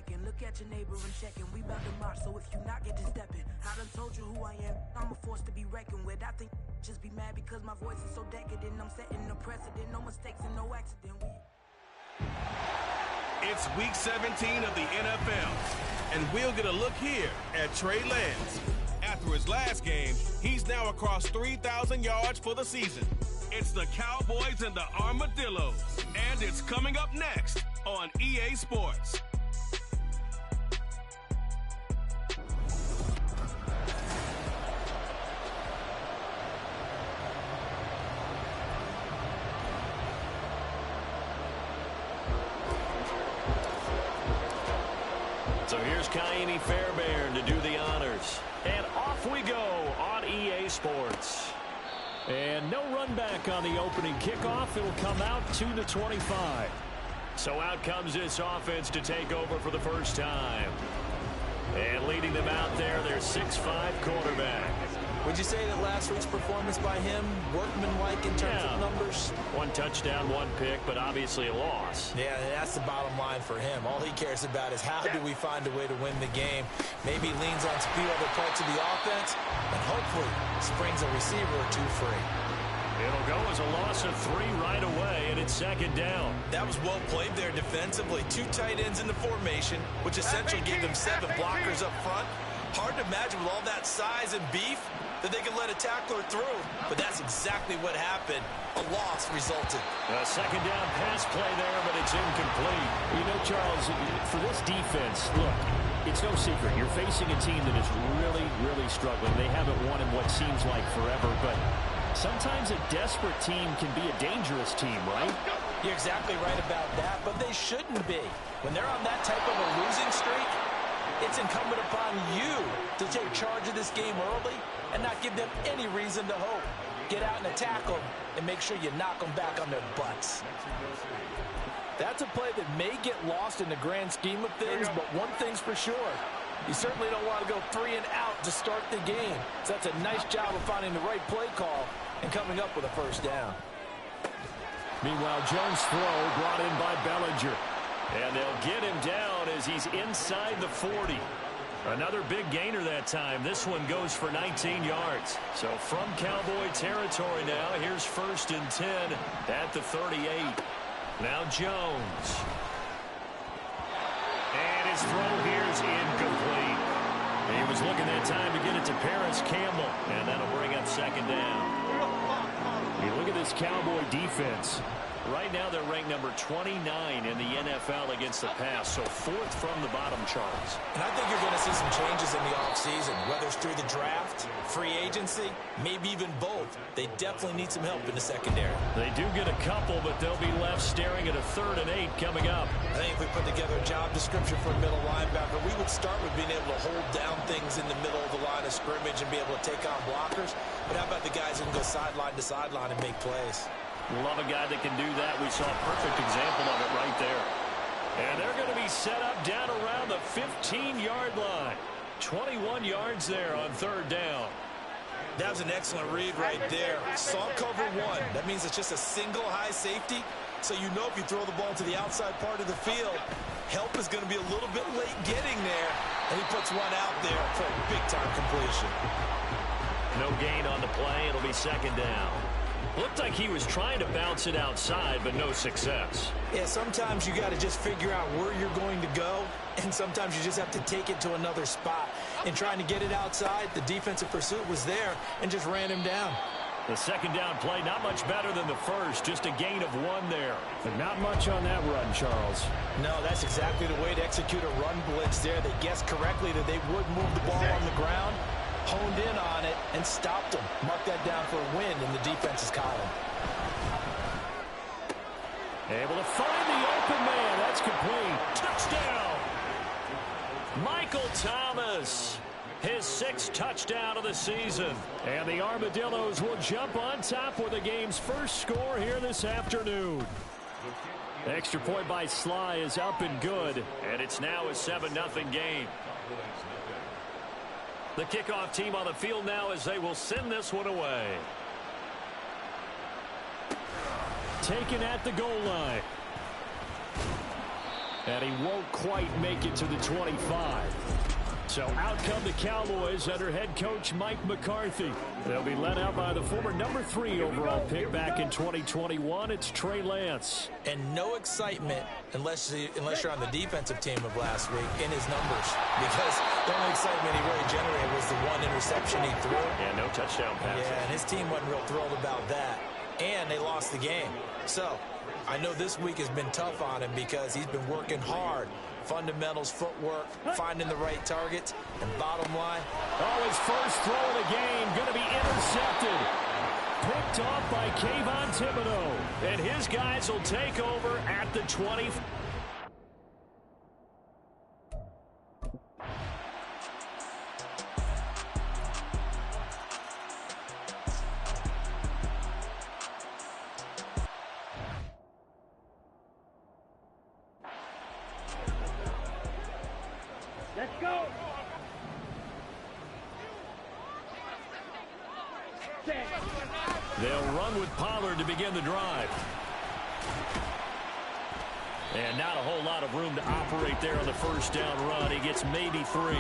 second. Look at your neighbor and checking. We bout to march, so if you not get to stepping. I done told you who I am. I'm a force to be reckoned with. I think just be mad because my voice is so decadent. I'm setting the precedent. No mistakes and no accident. It's week 17 of the NFL, and we'll get a look here at Trey Lance. After his last game, he's now across 3,000 yards for the season. It's the Cowboys and the Armadillos, and it's coming up next on EA Sports. So here's Kaimi Fairbairn to do the honors. And off we go on EA Sports. And no run back on the opening kickoff. It'll come out to the 25. So out comes this offense to take over for the first time. And leading them out there, their 6'5" quarterback. Would you say that last week's performance by him, workmanlike in terms of numbers? 1 touchdown, 1 pick, but obviously a loss. Yeah, that's the bottom line for him. All he cares about is how do we find a way to win the game. Maybe leans on a few other parts of the offense, and hopefully springs a receiver or 2 free. It'll go as a loss of 3 right away, and it's second down. That was well played there defensively. 2 tight ends in the formation, which essentially gave them 7 blockers up front. Hard to imagine with all that size and beef that they can let a tackler through. But that's exactly what happened. A loss resulted. A second down pass play there, but it's incomplete. You know, Charles, for this defense, look, it's no secret. You're facing a team that is really, really struggling. They haven't won in what seems like forever, but sometimes a desperate team can be a dangerous team, right? You're exactly right about that, but they shouldn't be. When they're on that type of a losing streak, it's incumbent upon you to take charge of this game early and not give them any reason to hope. Get out and attack them and make sure you knock them back on their butts. That's a play that may get lost in the grand scheme of things, but one thing's for sure. You certainly don't want to go 3 and out to start the game. So that's a nice job of finding the right play call and coming up with a first down. Meanwhile, Jones' throw brought in by Bellinger. And they'll get him down as he's inside the 40. Another big gainer that time. This one goes for 19 yards. So from Cowboy territory now, here's 1st and 10 at the 38. Now Jones. And his throw here's incomplete. He was looking that time to get it to Paris Campbell. And that'll bring up second down. You look at this Cowboy defense. Right now, they're ranked number 29 in the NFL against the pass, so 4th from the bottom, Charles. And I think you're going to see some changes in the offseason, whether it's through the draft, free agency, maybe even both. They definitely need some help in the secondary. They do get a couple, but they'll be left staring at a 3rd and 8 coming up. I think if we put together a job description for a middle linebacker, we would start with being able to hold down things in the middle of the line of scrimmage and be able to take on blockers. But how about the guys who can go sideline to sideline and make plays? Love a guy that can do that. We saw a perfect example of it right there. And they're going to be set up down around the 15-yard line. 21 yards there on 3rd down. That was an excellent read right there. Saw cover 1. That means it's just a single high safety. So you know if you throw the ball to the outside part of the field, help is going to be a little bit late getting there. And he puts one out there for a big-time completion. No gain on the play. It'll be second down. Looked like he was trying to bounce it outside, but no success. Yeah, sometimes you got to just figure out where you're going to go, and sometimes you just have to take it to another spot. And trying to get it outside, the defensive pursuit was there and just ran him down. The second down play, not much better than the first, just a gain of 1 there. But not much on that run, Charles. No, that's exactly the way to execute a run blitz there. They guessed correctly that they would move the ball on the ground, honed in on it, and stopped them. Mark that down for a win in the defense's column. Able to find the open man. That's complete. Touchdown! Michael Thomas. His 6th touchdown of the season. And the Armadillos will jump on top with the game's first score here this afternoon. Extra point by Sly is up and good. And it's now a 7-0 game. The kickoff team on the field now as they will send this one away. Taken at the goal line. And he won't quite make it to the 25. So out come the Cowboys under head coach Mike McCarthy. They'll be led out by the former number 3 overall pick back in 2021. It's Trey Lance. And no excitement unless you're on the defensive team of last week in his numbers, because the only excitement he really generated was the 1 interception he threw. And no touchdown passes. Yeah, and his team wasn't real thrilled about that. And they lost the game. So I know this week has been tough on him because he's been working hard. Fundamentals, footwork, finding the right targets, and bottom line. Oh, his first throw of the game going to be intercepted. Picked off by Kayvon Thibodeau. And his guys will take over at the 20. Let's go. They'll run with Pollard to begin the drive. And not a whole lot of room to operate there on the first down run. He gets maybe 3.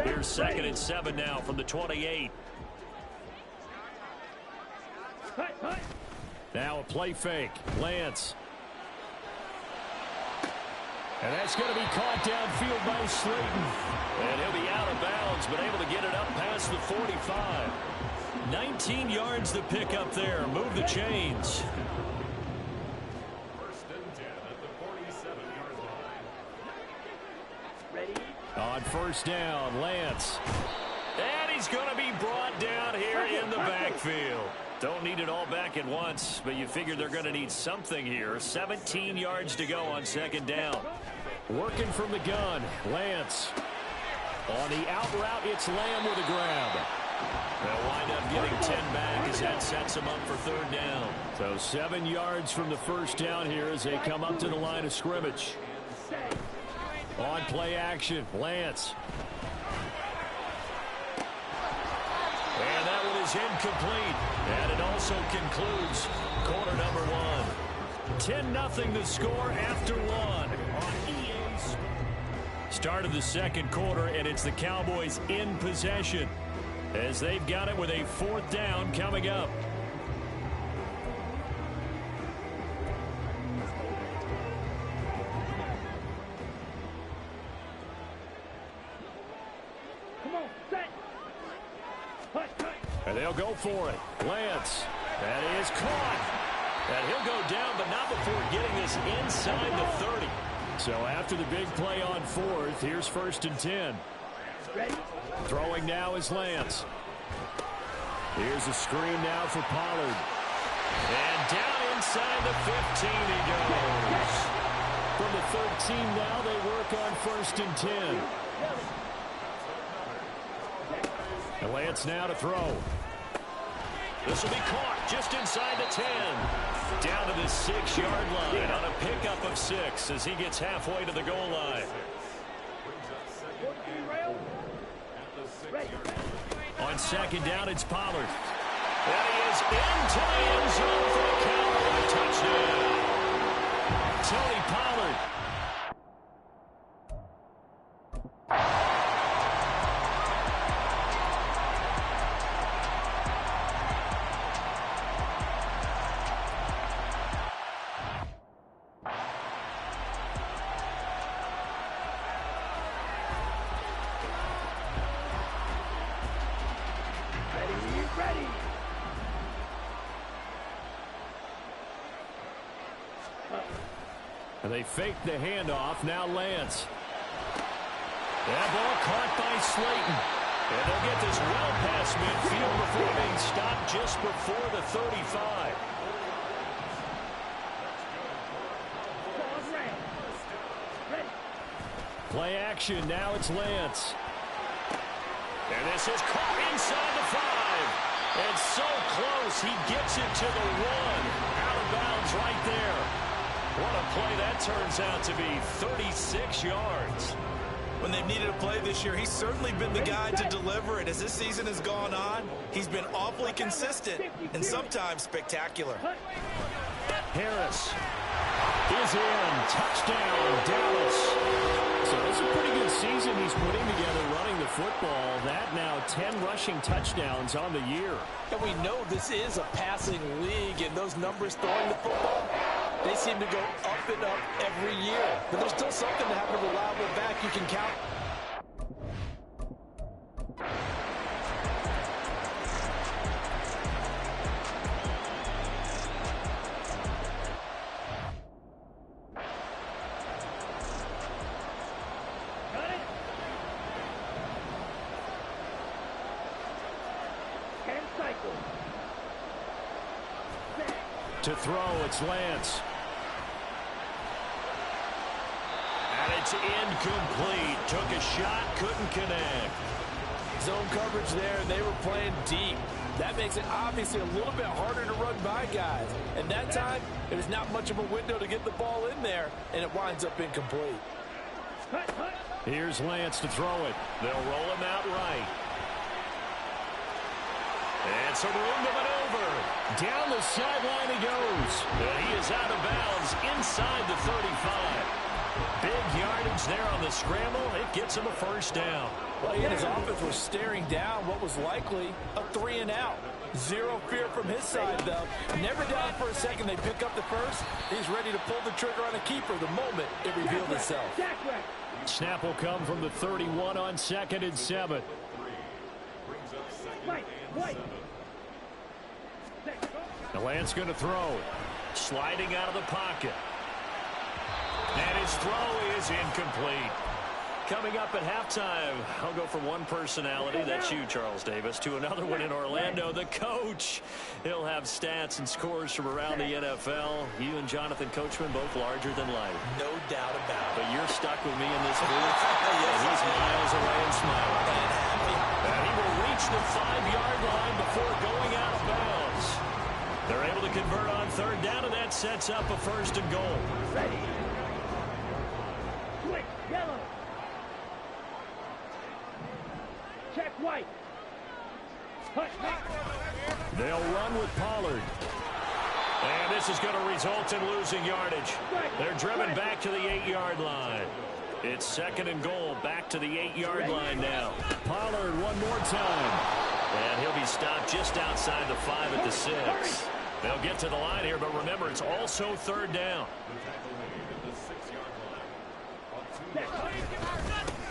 Here's 2nd and 7 now from the 28. Now a play fake. Lance. And that's going to be caught downfield by Slayton. And he'll be out of bounds, but able to get it up past the 45. 19 yards to pick up there. Move the chains. First and 10 at the 47-yard line. Ready? On first down, Lance. And he's going to be brought down here in the backfield. Don't need it all back at once, but you figure they're going to need something here. 17 yards to go on 2nd down. Working from the gun, Lance. On the out route, it's Lamb with a grab. They'll wind up getting 10 back as that sets them up for 3rd down. So 7 yards from the first down here as they come up to the line of scrimmage. On play action, Lance. And that one is incomplete. And it also concludes quarter number 1. 10-0 the score after 1 on EA Sports. Start of the 2nd quarter, and it's the Cowboys in possession as they've got it with a 4th down coming up. And they'll go for it. Lance. That is caught. And he'll go down, but not before getting this inside the 30. So after the big play on 4th, here's 1st and 10. Ready? Throwing now is Lance. Here's a screen now for Pollard. And down inside the 15 he goes. From the 13 now, they work on 1st and 10. And Lance now to throw. This will be caught just inside the 10. Down to the 6-yard line on a pickup of 6 as he gets halfway to the goal line. On 2nd down, it's Pollard. And he is into the end zone for the Cowboys touchdown. Tony Pollard. Ready. And they fake the handoff. Now Lance. That ball caught by Slayton. And they'll get this well past midfield before being stopped just before the 35. Play action. Now it's Lance. And this is caught inside the 5. And so close throws. He gets it to the 1. Out of bounds right there. What a play that turns out to be. 36 yards. When they've needed a play this year, he's certainly been the guy to deliver it. As this season has gone on, he's been awfully consistent and sometimes spectacular. Harris is in. Touchdown, Dallas. So it's a pretty good season he's putting together running the football. That now 10 rushing touchdowns on the year. And we know this is a passing league, and those numbers throwing the football, they seem to go up and up every year. But there's still something to have a reliable back you can count. To throw, it's Lance. And it's incomplete. Took a shot, couldn't connect. Zone coverage there, they were playing deep. That makes it obviously a little bit harder to run by guys. And that time, there's not much of a window to get the ball in there, and it winds up incomplete. Here's Lance to throw it. They'll roll him out right. And some room to maneuver. Down the sideline he goes. And he is out of bounds inside the 35. Big yardage there on the scramble. It gets him a first down. Well, he and his offense were staring down what was likely a 3-and-out. Zero fear from his side, though. Never down for a second. They pick up the first. He's ready to pull the trigger on a keeper the moment it revealed itself. Snap will come from the 31 on 2nd and 7. The Lance going to throw. Sliding out of the pocket. And his throw is incomplete. Coming up at halftime, I'll go from one personality, that's you, Charles Davis, to another one in Orlando, the coach. He'll have stats and scores from around the NFL. You and Jonathan Coachman both larger than life. No doubt about it. But you're stuck with me in this booth, and he's miles away and smiling. And he will reach the 5-yard line before going out of bounds. They're able to convert on 3rd down, and that sets up a 1st and goal. Ready. Switch, yellow. Check white. They'll run with Pollard. And this is going to result in losing yardage. They're driven back to the 8-yard line. It's 2nd and goal, back to the 8-yard line now. Pollard one more time. And he'll be stopped just outside the 5 at the 6. They'll get to the line here, but remember, it's also 3rd down.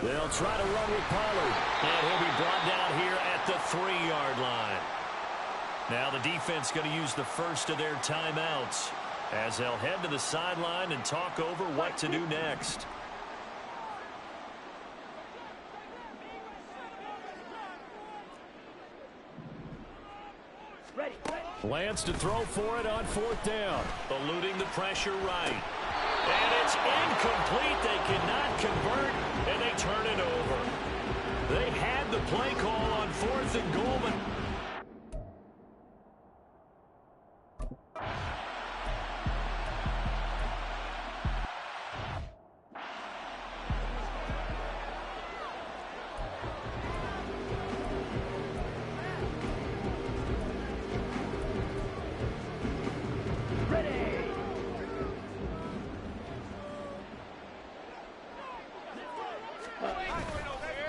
They'll try to run with Pollard. And he'll be brought down here at the 3-yard line. Now the defense going to use the first of their timeouts as they'll head to the sideline and talk over what to do next. Lance to throw for it on 4th down. Eluding the pressure right. And it's incomplete. They cannot convert, and they turn it over. They had the play call on 4th and goal, but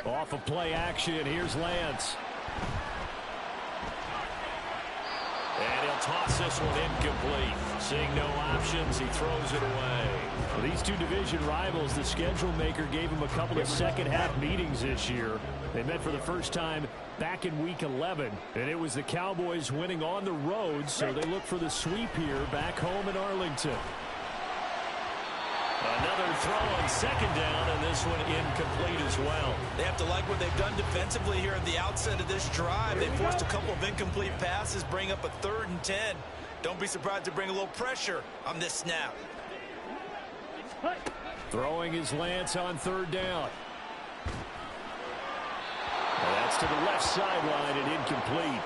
off of play action, here's Lance. And he'll toss this one incomplete. Seeing no options, he throws it away. For these two division rivals, the schedule maker gave them a couple of second-half meetings this year. They met for the first time back in Week 11, and it was the Cowboys winning on the road, so they look for the sweep here back home in Arlington. Another throw on 2nd down, and this one incomplete as well. They have to like what they've done defensively here at the outset of this drive. They forced a couple of incomplete passes, bring up a 3rd and 10. Don't be surprised to bring a little pressure on this snap. Throwing his Lance on 3rd down. And that's to the left sideline and incomplete.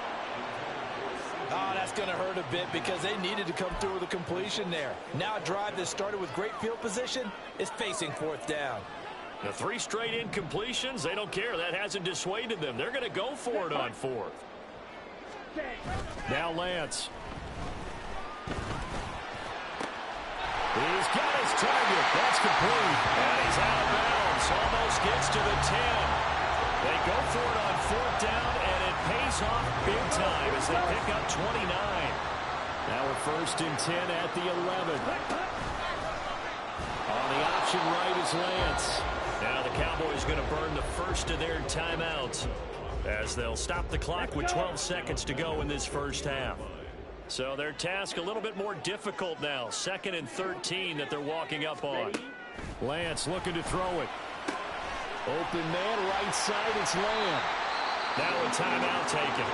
Oh, that's going to hurt a bit because they needed to come through with a completion there. Now a drive that started with great field position is facing fourth down. The 3 straight incompletions, they don't care. That hasn't dissuaded them. They're going to go for it on fourth. Now Lance. He's got his target. That's complete. And he's out of bounds. Almost gets to the 10. They go for it on fourth down, and it pays off big time as they pick up 29. Now we're first and 10 at the 11. On the option right is Lance. Now the Cowboys going to burn the first of their timeouts as they'll stop the clock with 12 seconds to go in this first half. So their task a little bit more difficult now. 2nd and 13 that they're walking up on. Lance looking to throw it. Open man, right side, it's Lamb. Now a timeout taken.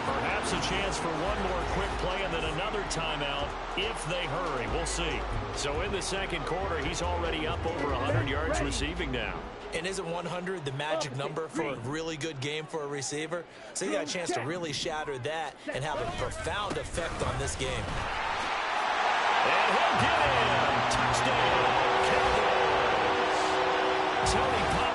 Perhaps a chance for one more quick play and then another timeout if they hurry. We'll see. So in the second quarter, he's already up over 100 yards receiving now. And isn't 100 the magic number for a really good game for a receiver? So you got a chance to really shatter that and have a profound effect on this game. And he'll get in. Touchdown, Cowboys. Tony Pop.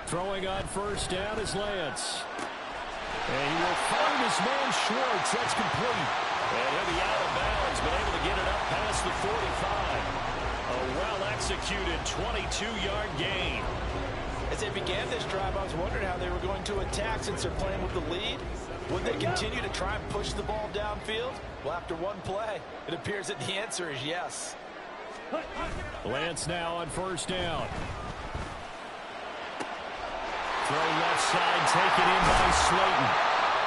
Throwing on first down is Lance. And he will find his man Schwartz. That's complete. And he'll be out of bounds, but able to get it up past the 45. A well-executed 22-yard gain. As they began this drive, I was wondering how they were going to attack since they're playing with the lead. Would they continue to try and push the ball downfield? Well, after one play, it appears that the answer is yes. Lance now on first down. Throw left side, taken in by Slayton.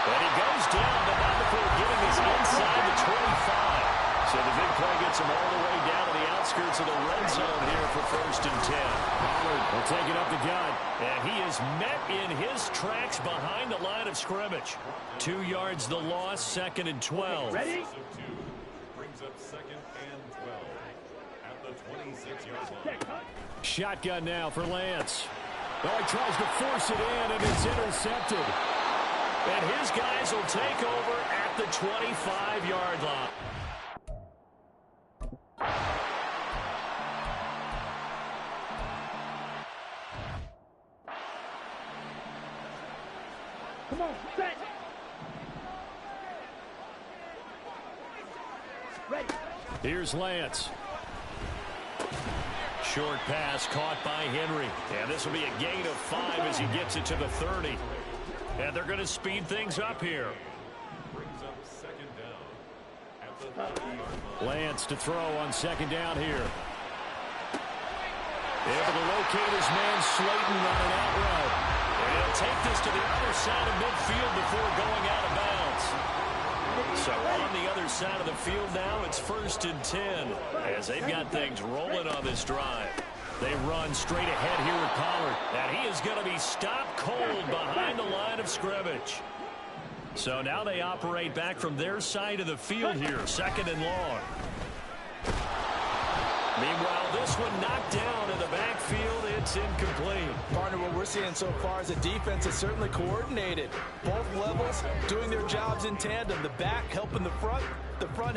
And he goes down, but not before getting his inside the 25. So the big play gets him all the way down to the outskirts of the red zone here for first and 10. Pollard will take it up the gut. And he is met in his tracks behind the line of scrimmage. 2 yards the loss, 2nd and 12. Ready? Brings up 2nd and 12 at the 26-yard line. Shotgun now for Lance. Oh, he tries to force it in, and it's intercepted. And his guys will take over at the 25-yard line. Come on, set. Ready. Here's Lance. Short pass caught by Henry. And this will be a gain of 5 as he gets it to the 30. And they're going to speed things up here. Brings up 2nd down at the 30-yard line. Lance to throw on 2nd down here. Able to locate his man Slayton on an out route. And he'll take this to the other side of midfield before going out of bounds. So on the other side of the field now, it's first and 10 as they've got things rolling on this drive. They run straight ahead here with Pollard, and he is going to be stopped cold behind the line of scrimmage. So now they operate back from their side of the field here, 2nd and long. Meanwhile, this one knocked down in the backfield. It's incomplete. Partner, what we're seeing so far is a defense is certainly coordinated. Both levels doing their jobs in tandem. The back helping the front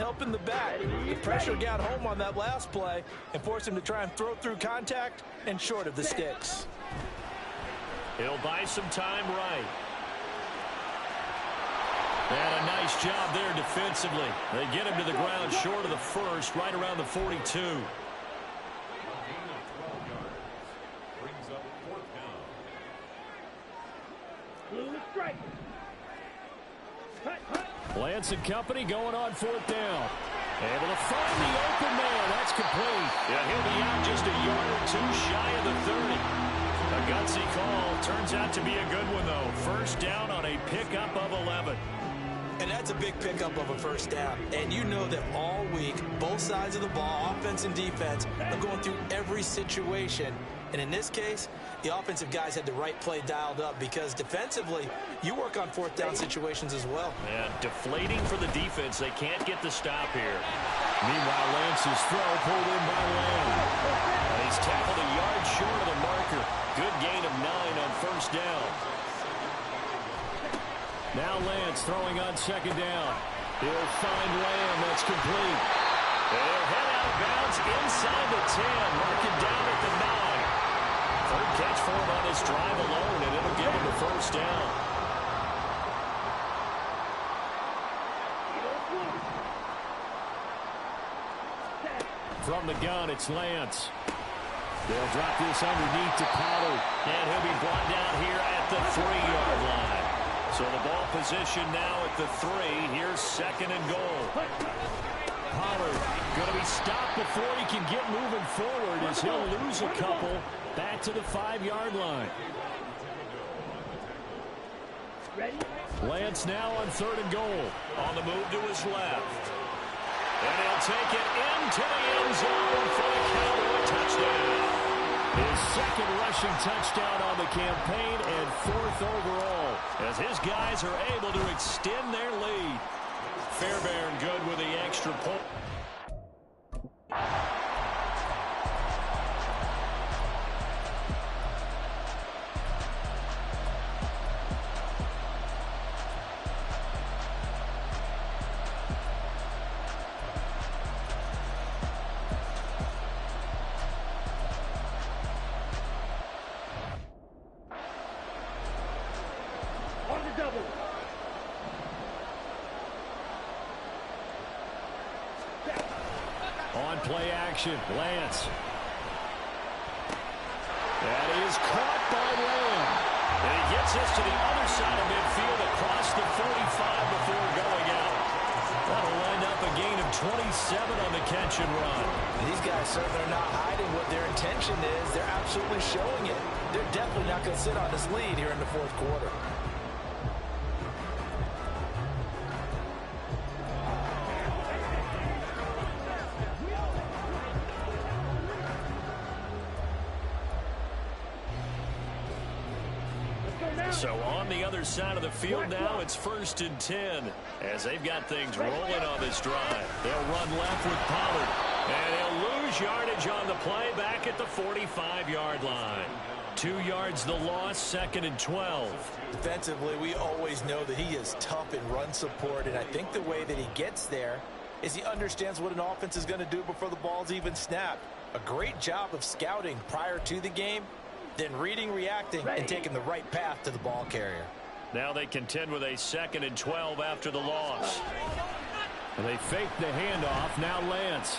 helping the back. The pressure got home on that last play and forced him to try and throw through contact and short of the sticks. He'll buy some time right. And a nice job there defensively. They get him to the ground short of the first, right around the 42. Lance and company going on 4th down. Able to find the open man. That's complete. Yeah, he'll be out just a yard or 2 shy of the 30. A gutsy call. Turns out to be a good one, though. First down on a pickup of 11. And that's a big pickup of a first down. And you know that all week, both sides of the ball, offense and defense, are going through every situation. And in this case, the offensive guys had the right play dialed up because defensively, you work on fourth down situations as well. Yeah, deflating for the defense. They can't get the stop here. Meanwhile, Lance's throw pulled in by Lamb. And he's tackled a yard short of the marker. Good gain of 9 on first down. Now Lance throwing on second down. He'll find Lamb. That's complete. They'll head out of bounds inside the 10. Mark it down at the 9. Third catch for him on his drive alone, and it'll give him the first down. From the gun, it's Lance. They'll drop this underneath to Pollard, and he'll be brought down here at the 3-yard line. So the ball position now at the 3. Here's second and goal. Pollard going to be stopped before he can get moving forward as he'll lose a couple back to the 5-yard line. Lance now on third and goal. On the move to his left. And he'll take it into the end zone for the Cowboy touchdown. His second rushing touchdown on the campaign and 4th overall as his guys are able to extend their lead. Fairbairn good with the extra point. On play action, Lance. That is caught by Lamb. And he gets this to the other side of midfield across the 45 before going out. That'll wind up a gain of 27 on the catch and run. These guys certainly are not hiding what their intention is. They're absolutely showing it. They're definitely not going to sit on this lead here in the 4th quarter. So on the other side of the field now, it's 1st and 10 as they've got things rolling on this drive. They'll run left with Pollard, and he'll lose yardage on the play back at the 45-yard line. 2 yards the loss, 2nd and 12. Defensively, we always know that he is tough in run support, and I think the way that he gets there is he understands what an offense is going to do before the ball's even snapped. A great job of scouting prior to the game, then reading, reacting, and taking the right path to the ball carrier. Now they contend with a 2nd and 12 after the loss. And they fake the handoff. Now Lance.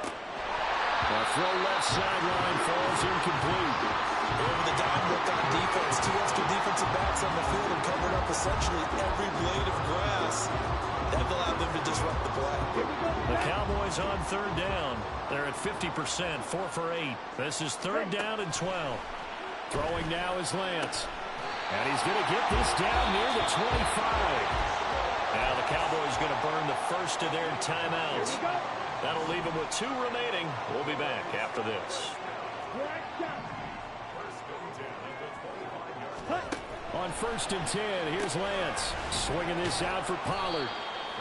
The throw left sideline falls incomplete. Over the dime look on defense. 2 extra defensive backs on the field and covered up essentially every blade of grass. That allowed them to disrupt the play. The Cowboys on 3rd down. They're at 50%, 4 for 8. This is 3rd down and 12. Throwing now is Lance. And he's going to get this down near the 25. Now the Cowboys going to burn the first of their timeouts. That'll leave them with 2 remaining. We'll be back after this. On 1st and 10, here's Lance. Swinging this out for Pollard.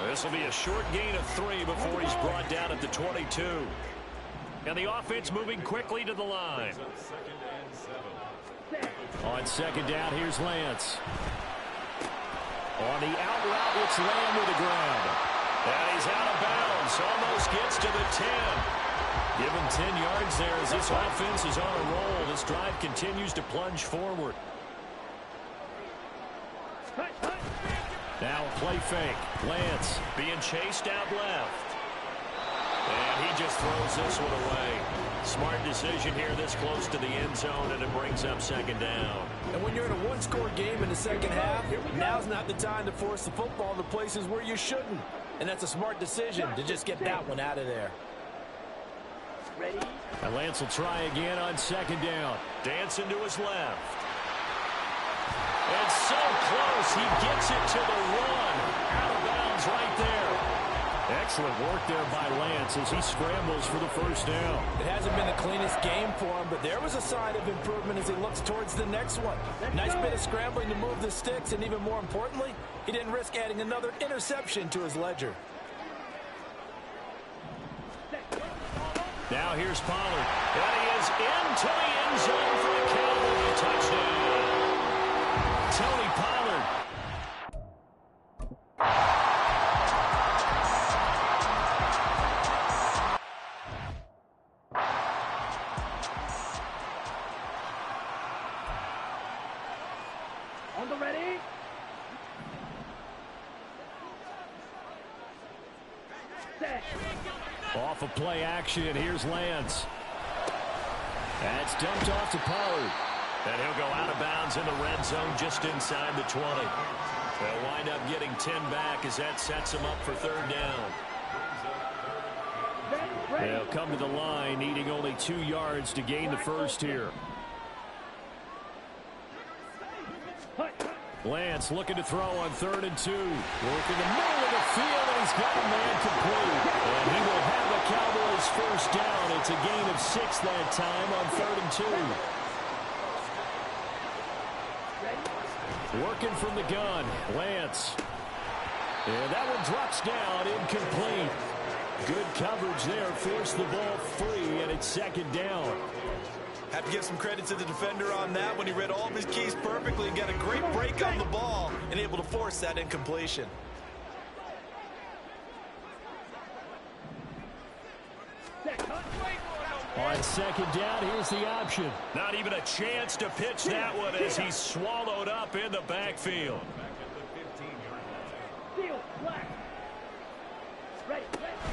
This will be a short gain of 3 before he's brought down at the 22. And the offense moving quickly to the line. On 2nd down, here's Lance. On the out route, it's Lamb with the grab. And he's out of bounds. Almost gets to the 10. Give him 10 yards there as this offense is on a roll. This drive continues to plunge forward. Now a play fake. Lance being chased out left. And he just throws this one away. Smart decision here this close to the end zone, and it brings up 2nd down. And when you're in a one-score game in the second half, now's not the time to force the football to places where you shouldn't. And that's a smart decision to just get that one out of there. And Lance will try again on 2nd down. Dancing to his left. It's so close. He gets it to the one. Out of bounds right there. Excellent work there by Lance as he scrambles for the first down. It hasn't been the cleanest game for him, but there was a sign of improvement as he looks towards the next one. Nice bit of scrambling to move the sticks, and even more importantly, he didn't risk adding another interception to his ledger. Now here's Pollard. And he is into the end zone for a Cowboy touchdown. Tony Pollard. On the ready. Set. Off of play action, here's Lance. That's dumped off to Pollard. And he'll go out of bounds in the red zone just inside the 20. They'll wind up getting 10 back as that sets them up for third down. They'll come to the line, needing only 2 yards to gain the first here. Lance looking to throw on 3rd and 2. Working the middle of the field, and he's got a man complete. And he will have the Cowboys first down. It's a gain of 6 that time on 3rd and 2. Working from the gun, Lance. And that one drops down, incomplete. Good coverage there, forced the ball free, and it's 2nd down. Have to give some credit to the defender on that when he read all of his keys perfectly and got a great break on the ball and able to force that incompletion. On 2nd down, here's the option. Not even a chance to pitch that one as he's swallowed up in the backfield.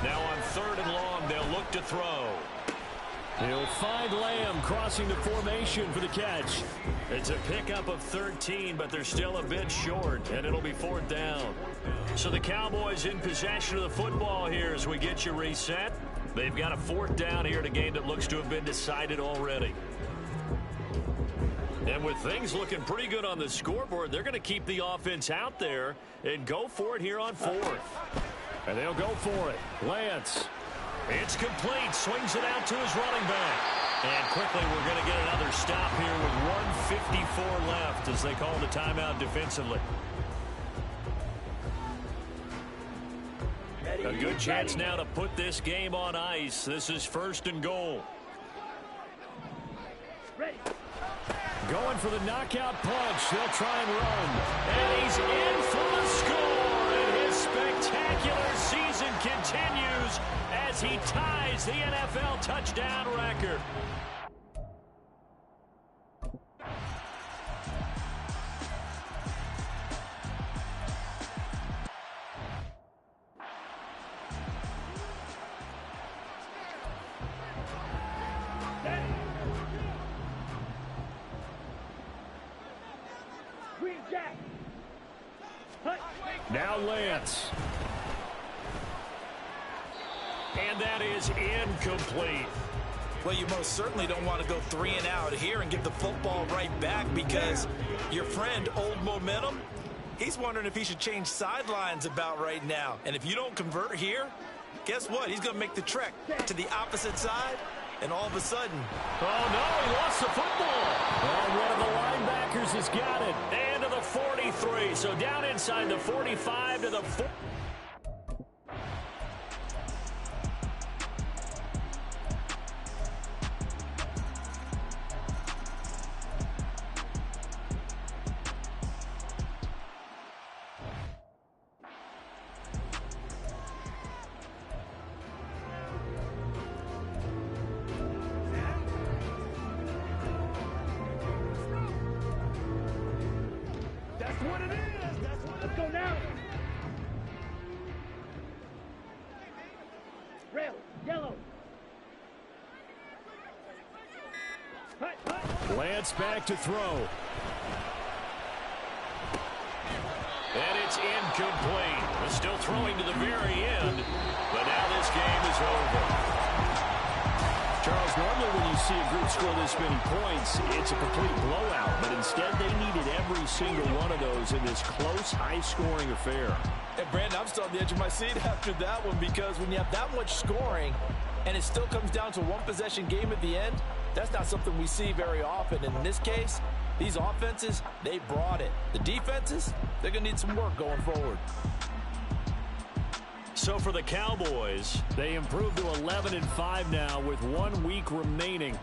Now on 3rd and long, they'll look to throw. He'll find Lamb crossing the formation for the catch. It's a pickup of 13, but they're still a bit short, and it'll be 4th down. So the Cowboys in possession of the football here as we get you reset. They've got a 4th down here in a game that looks to have been decided already. And with things looking pretty good on the scoreboard, they're going to keep the offense out there and go for it here on 4th. And they'll go for it. Lance. It's complete. Swings it out to his running back. And quickly we're going to get another stop here with 1:54 left as they call the timeout defensively. A good chance now to put this game on ice. This is 1st and goal. Going for the knockout punch. They'll try and run. And he's in for the score. And his spectacular season continues as he ties the NFL touchdown record. Now Lance. And that is incomplete. Well, you most certainly don't want to go 3 and out here and give the football right back because your friend, Old Momentum, he's wondering if he should change sidelines about right now. And if you don't convert here, guess what? He's going to make the trek to the opposite side, and all of a sudden... Oh, no, he lost the football. And one of the linebackers has got it. And to the 43, so down inside the 45 to the 4. Lance back to throw. And it's incomplete. We're still throwing to the very end, but now this game is over. Charles, normally when you see a group score this many points, it's a complete blowout. But instead, they needed every single one of those in this close, high-scoring affair. Hey, Brandon, I'm still on the edge of my seat after that one because when you have that much scoring and it still comes down to a one-possession game at the end, that's not something we see very often. And in this case, these offenses, they brought it. The defenses, they're going to need some work going forward. So for the Cowboys, they improved to 11-5 now with 1 week remaining.